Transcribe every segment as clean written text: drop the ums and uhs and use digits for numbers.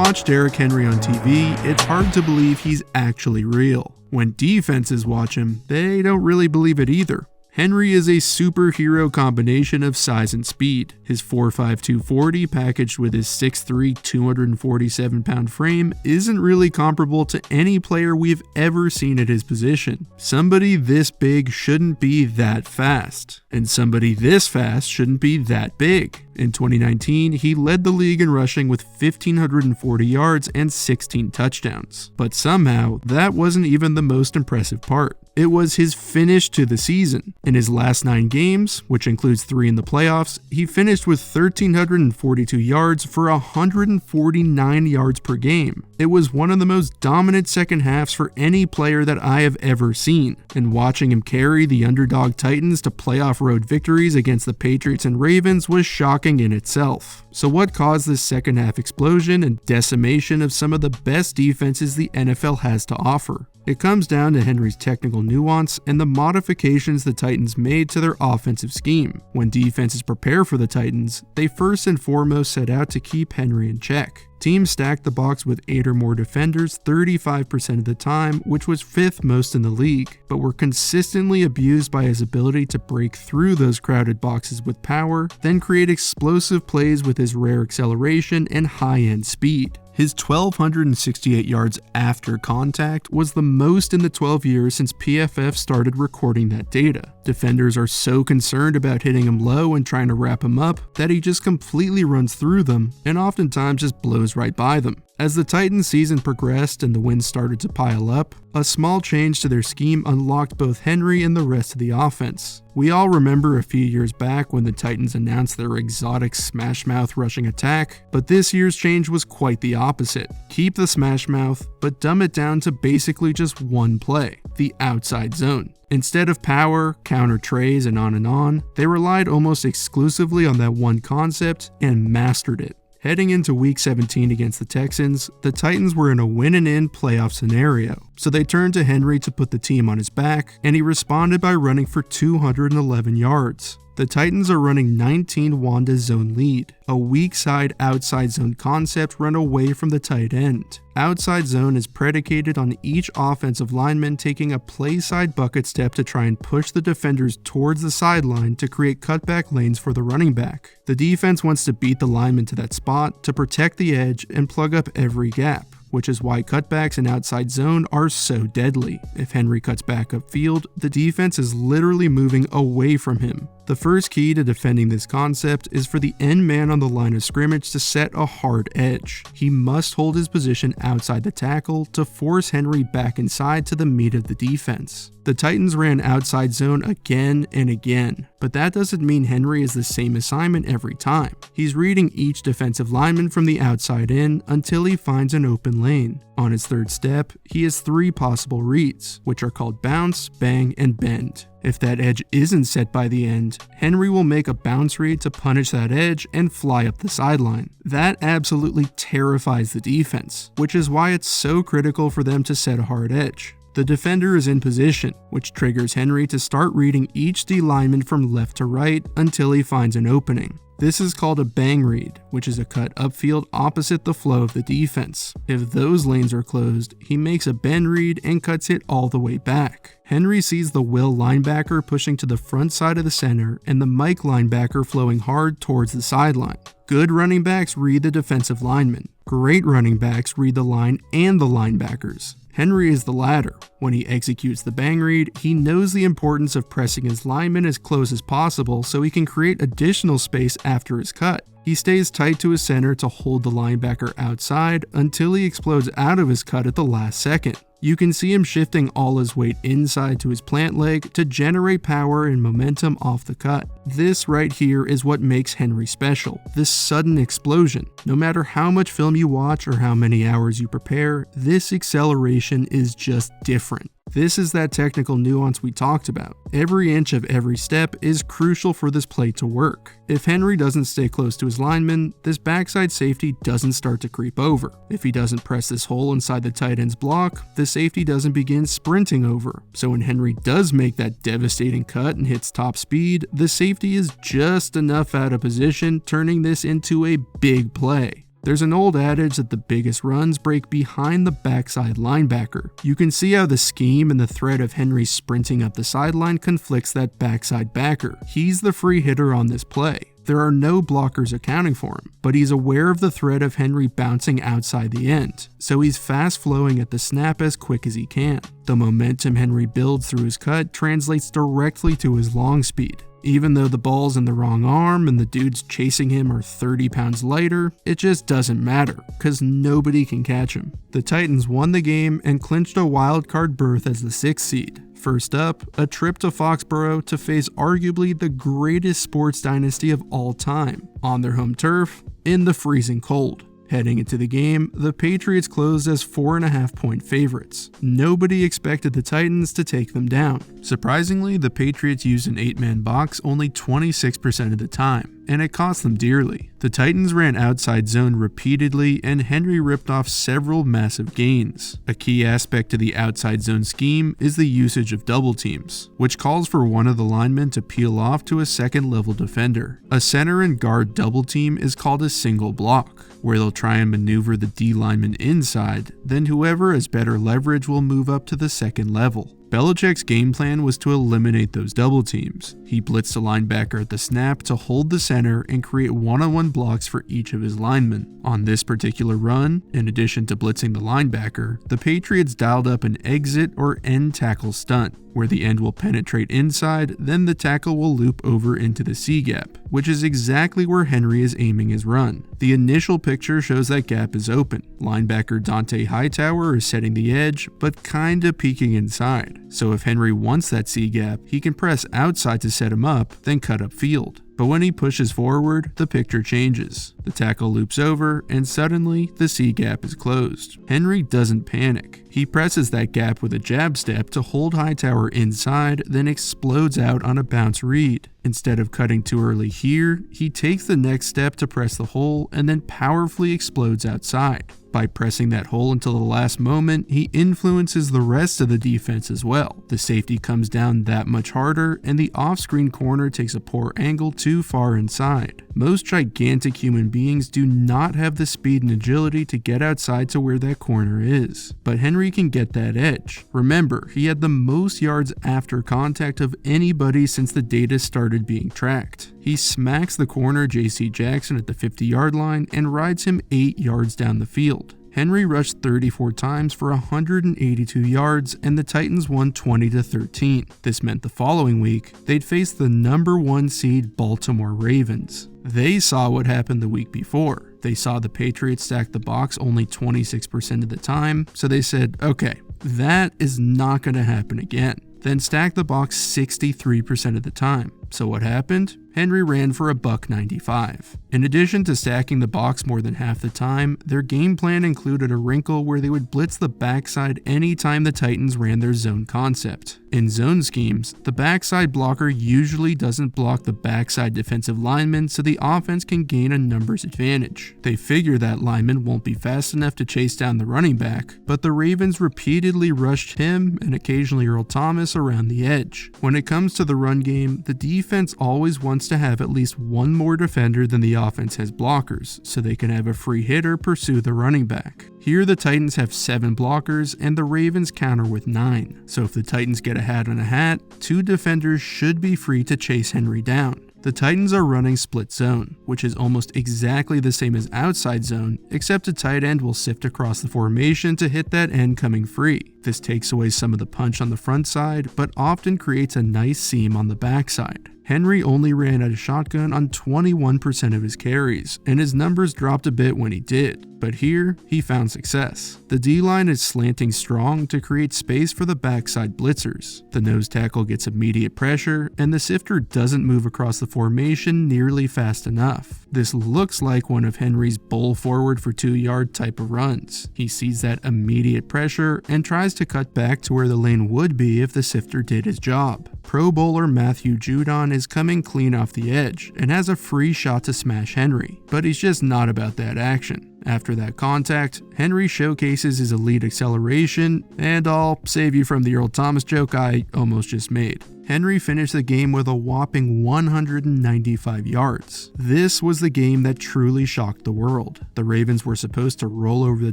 watch Derrick Henry on TV, it's hard to believe he's actually real. When defenses watch him, they don't really believe it either. Henry is a superhero combination of size and speed. His 4'5", 240 packaged with his 6'3", 247-pound frame isn't really comparable to any player we've ever seen at his position. Somebody this big shouldn't be that fast, and somebody this fast shouldn't be that big. In 2019, he led the league in rushing with 1,540 yards and 16 touchdowns. But somehow, that wasn't even the most impressive part. It was his finish to the season. In his last 9 games, which includes 3 in the playoffs, he finished with 1,342 yards for 149 yards per game. It was one of the most dominant second halves for any player that I have ever seen, and watching him carry the underdog Titans to playoff road victories against the Patriots and Ravens was shocking in itself. So what caused this second half explosion and decimation of some of the best defenses the NFL has to offer? It comes down to Henry's technical nuance and the modifications the Titans made to their offensive scheme. When defenses prepare for the Titans, they first and foremost set out to keep Henry in check. Teams stacked the box with 8 or more defenders 35% of the time, which was 5th most in the league, but were consistently abused by his ability to break through those crowded boxes with power, then create explosive plays with his rare acceleration and high-end speed. His 1,268 yards after contact was the most in the 12 years since PFF started recording that data. Defenders are so concerned about hitting him low and trying to wrap him up that he just completely runs through them and oftentimes just blows right by them. As the Titans season progressed and the wins started to pile up, a small change to their scheme unlocked both Henry and the rest of the offense. We all remember a few years back when the Titans announced their exotic smash mouth rushing attack, but this year's change was quite the opposite. Keep the smash mouth, but dumb it down to basically just one play, the outside zone. Instead of power, counter trays, and on, they relied almost exclusively on that one concept and mastered it. Heading into Week 17 against the Texans, the Titans were in a win-and-in playoff scenario, so they turned to Henry to put the team on his back, and he responded by running for 211 yards. The Titans are running 19 Wanda zone lead, a weak side outside zone concept run away from the tight end. Outside zone is predicated on each offensive lineman taking a play side bucket step to try and push the defenders towards the sideline to create cutback lanes for the running back. The defense wants to beat the lineman to that spot to protect the edge and plug up every gap, which is why cutbacks and outside zone are so deadly. If Henry cuts back upfield, the defense is literally moving away from him. The first key to defending this concept is for the end man on the line of scrimmage to set a hard edge. He must hold his position outside the tackle to force Henry back inside to the meat of the defense. The Titans ran outside zone again and again, but that doesn't mean Henry is the same assignment every time. He's reading each defensive lineman from the outside in until he finds an open lane. On his third step, he has 3 possible reads, which are called bounce, bang, and bend. If that edge isn't set by the end, Henry will make a bounce read to punish that edge and fly up the sideline. That absolutely terrifies the defense, which is why it's so critical for them to set a hard edge. The defender is in position, which triggers Henry to start reading each D lineman from left to right until he finds an opening. This is called a bang read, which is a cut upfield opposite the flow of the defense. If those lanes are closed, he makes a bend read and cuts it all the way back. Henry sees the will linebacker pushing to the front side of the center and the Mike linebacker flowing hard towards the sideline. Good running backs read the defensive lineman. Great running backs read the line and the linebackers. Henry is the latter. When he executes the bang read, he knows the importance of pressing his lineman as close as possible so he can create additional space after his cut. He stays tight to his center to hold the linebacker outside until he explodes out of his cut at the last second. You can see him shifting all his weight inside to his plant leg to generate power and momentum off the cut. This right here is what makes Henry special, this sudden explosion. No matter how much film you watch or how many hours you prepare, this acceleration is just different. This is that technical nuance we talked about. Every inch of every step is crucial for this play to work. If Henry doesn't stay close to his lineman, this backside safety doesn't start to creep over. If he doesn't press this hole inside the tight end's block, the safety doesn't begin sprinting over. So when Henry does make that devastating cut and hits top speed, the safety is just enough out of position, turning this into a big play. There's an old adage that the biggest runs break behind the backside linebacker. You can see how the scheme and the threat of Henry sprinting up the sideline conflicts that backside backer. He's the free hitter on this play. There are no blockers accounting for him, but he's aware of the threat of Henry bouncing outside the end, so he's fast flowing at the snap as quick as he can. The momentum Henry builds through his cut translates directly to his long speed. Even though the ball's in the wrong arm and the dudes chasing him are 30 pounds lighter, it just doesn't matter, cause nobody can catch him. The Titans won the game and clinched a wild card berth as the 6th seed. First up, a trip to Foxborough to face arguably the greatest sports dynasty of all time, on their home turf, in the freezing cold. Heading into the game, the Patriots closed as 4.5-point favorites. Nobody expected the Titans to take them down. Surprisingly, the Patriots used an 8-man box only 26% of the time, and it cost them dearly. The Titans ran outside zone repeatedly, and Henry ripped off several massive gains. A key aspect to the outside zone scheme is the usage of double teams, which calls for one of the linemen to peel off to a second-level defender. A center and guard double team is called a single block, where they'll try and maneuver the D lineman inside, then whoever has better leverage will move up to the second level. Belichick's game plan was to eliminate those double teams. He blitzed a linebacker at the snap to hold the center and create one-on-one blocks for each of his linemen. On this particular run, in addition to blitzing the linebacker, the Patriots dialed up an exit or end tackle stunt, where the end will penetrate inside, then the tackle will loop over into the C gap, which is exactly where Henry is aiming his run. The initial picture shows that gap is open. Linebacker Dante Hightower is setting the edge, but kinda peeking inside. So if Henry wants that C gap, he can press outside to set him up, then cut upfield. But when he pushes forward, the picture changes. The tackle loops over, and suddenly, the C gap is closed. Henry doesn't panic. He presses that gap with a jab step to hold Hightower inside, then explodes out on a bounce read. Instead of cutting too early here, he takes the next step to press the hole and then powerfully explodes outside. By pressing that hole until the last moment, he influences the rest of the defense as well. The safety comes down that much harder, and the off-screen corner takes a poor angle too far inside. Most gigantic human beings do not have the speed and agility to get outside to where that corner is, but Henry can get that edge. Remember, he had the most yards after contact of anybody since the data started being tracked. He smacks the corner J.C. Jackson at the 50-yard line and rides him 8 yards down the field. Henry rushed 34 times for 182 yards, and the Titans won 20-13. This meant the following week, they'd face the number 1 seed Baltimore Ravens. They saw what happened the week before. They saw the Patriots stack the box only 26% of the time, so they said, okay, that is not going to happen again. Then stack the box 63% of the time. So what happened? Henry ran for $195. In addition to stacking the box more than half the time, their game plan included a wrinkle where they would blitz the backside anytime the Titans ran their zone concept. In zone schemes, the backside blocker usually doesn't block the backside defensive lineman, so the offense can gain a numbers advantage. They figure that lineman won't be fast enough to chase down the running back, but the Ravens repeatedly rushed him and occasionally Earl Thomas around the edge. When it comes to the run game, the defense always wants to have at least one more defender than the offense has blockers, so they can have a free hitter pursue the running back. Here the Titans have 7 blockers and the Ravens counter with 9, so if the Titans get a hat on a hat, 2 defenders should be free to chase Henry down. The Titans are running split zone, which is almost exactly the same as outside zone, except a tight end will sift across the formation to hit that end coming free. This takes away some of the punch on the front side, but often creates a nice seam on the backside. Henry only ran out of shotgun on 21% of his carries, and his numbers dropped a bit when he did, but here he found success. The D-line is slanting strong to create space for the backside blitzers. The nose tackle gets immediate pressure, and the sifter doesn't move across the formation nearly fast enough. This looks like one of Henry's bowl forward for 2-yard type of runs. He sees that immediate pressure and tries to cut back to where the lane would be if the sifter did his job. Pro Bowler Matthew Judon is coming clean off the edge and has a free shot to smash Henry, but he's just not about that action. After that contact, Henry showcases his elite acceleration, and I'll save you from the Earl Thomas joke I almost just made. Henry finished the game with a whopping 195 yards. This was the game that truly shocked the world. The Ravens were supposed to roll over the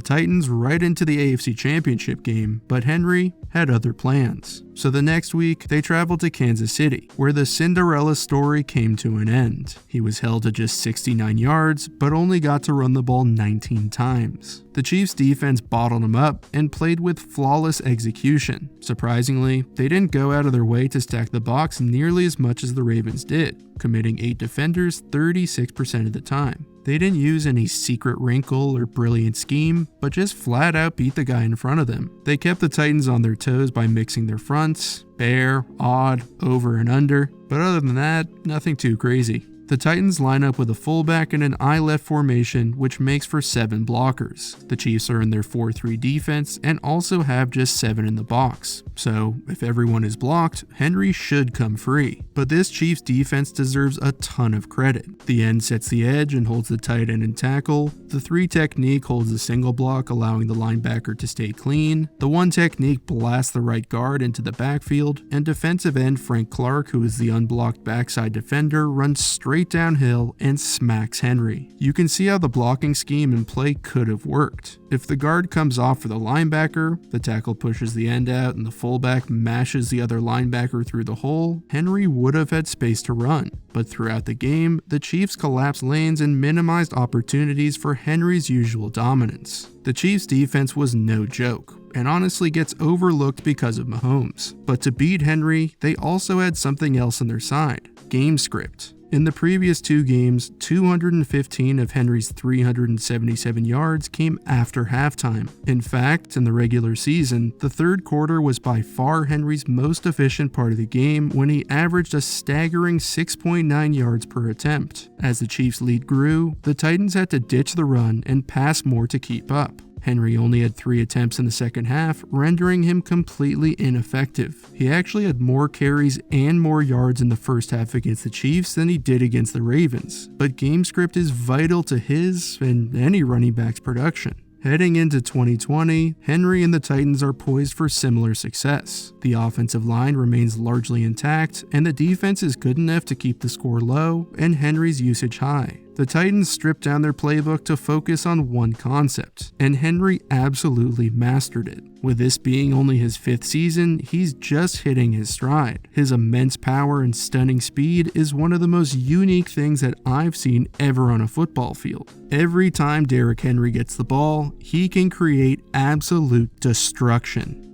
Titans right into the AFC Championship game, but Henry had other plans. So the next week, they traveled to Kansas City, where the Cinderella story came to an end. He was held to just 69 yards, but only got to run the ball 19 times. The Chiefs' defense bottled him up and played with flawless execution. Surprisingly, they didn't go out of their way to stack the box nearly as much as the Ravens did, committing 8 defenders 36% of the time. They didn't use any secret wrinkle or brilliant scheme, but just flat out beat the guy in front of them. They kept the Titans on their toes by mixing their fronts, bare, odd, over and under, but other than that, nothing too crazy. The Titans line up with a fullback in an I-left formation, which makes for 7 blockers. The Chiefs are in their 4-3 defense and also have just 7 in the box. So, if everyone is blocked, Henry should come free. But this Chiefs defense deserves a ton of credit. The end sets the edge and holds the tight end in tackle. The 3 technique holds the single block, allowing the linebacker to stay clean. The 1 technique blasts the right guard into the backfield. And defensive end Frank Clark, who is the unblocked backside defender, runs straight downhill and smacks Henry. You can see how the blocking scheme and play could have worked. If the guard comes off for the linebacker, the tackle pushes the end out and the fullback mashes the other linebacker through the hole, Henry would have had space to run. But throughout the game, the Chiefs collapsed lanes and minimized opportunities for Henry's usual dominance. The Chiefs' defense was no joke, and honestly gets overlooked because of Mahomes. But to beat Henry, they also had something else on their side: game script. In the previous 2 games, 215 of Henry's 377 yards came after halftime. In fact, in the regular season, the third quarter was by far Henry's most efficient part of the game when he averaged a staggering 6.9 yards per attempt. As the Chiefs' lead grew, the Titans had to ditch the run and pass more to keep up. Henry only had 3 attempts in the second half, rendering him completely ineffective. He actually had more carries and more yards in the first half against the Chiefs than he did against the Ravens, but game script is vital to his and any running back's production. Heading into 2020, Henry and the Titans are poised for similar success. The offensive line remains largely intact, and the defense is good enough to keep the score low and Henry's usage high. The Titans stripped down their playbook to focus on one concept, and Henry absolutely mastered it. With this being only his 5th season, he's just hitting his stride. His immense power and stunning speed is one of the most unique things that I've seen ever on a football field. Every time Derrick Henry gets the ball, he can create absolute destruction.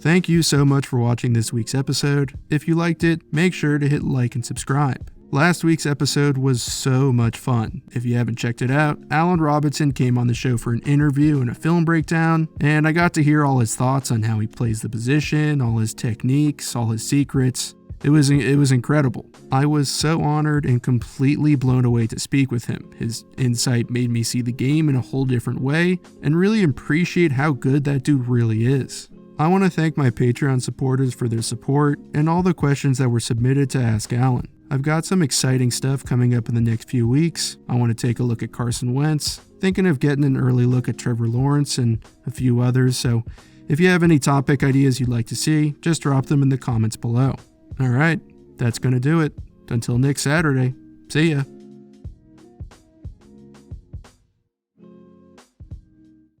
Thank you so much for watching this week's episode. If you liked it, make sure to hit like and subscribe. Last week's episode was so much fun. If you haven't checked it out, Allen Robinson came on the show for an interview and a film breakdown, and I got to hear all his thoughts on how he plays the position, all his techniques, all his secrets. It was incredible. I was so honored and completely blown away to speak with him. His insight made me see the game in a whole different way and really appreciate how good that dude really is. I want to thank my Patreon supporters for their support and all the questions that were submitted to Ask Allen. I've got some exciting stuff coming up in the next few weeks. I want to take a look at Carson Wentz, thinking of getting an early look at Trevor Lawrence and a few others, so if you have any topic ideas you'd like to see, just drop them in the comments below. Alright, that's going to do it. Until next Saturday, see ya.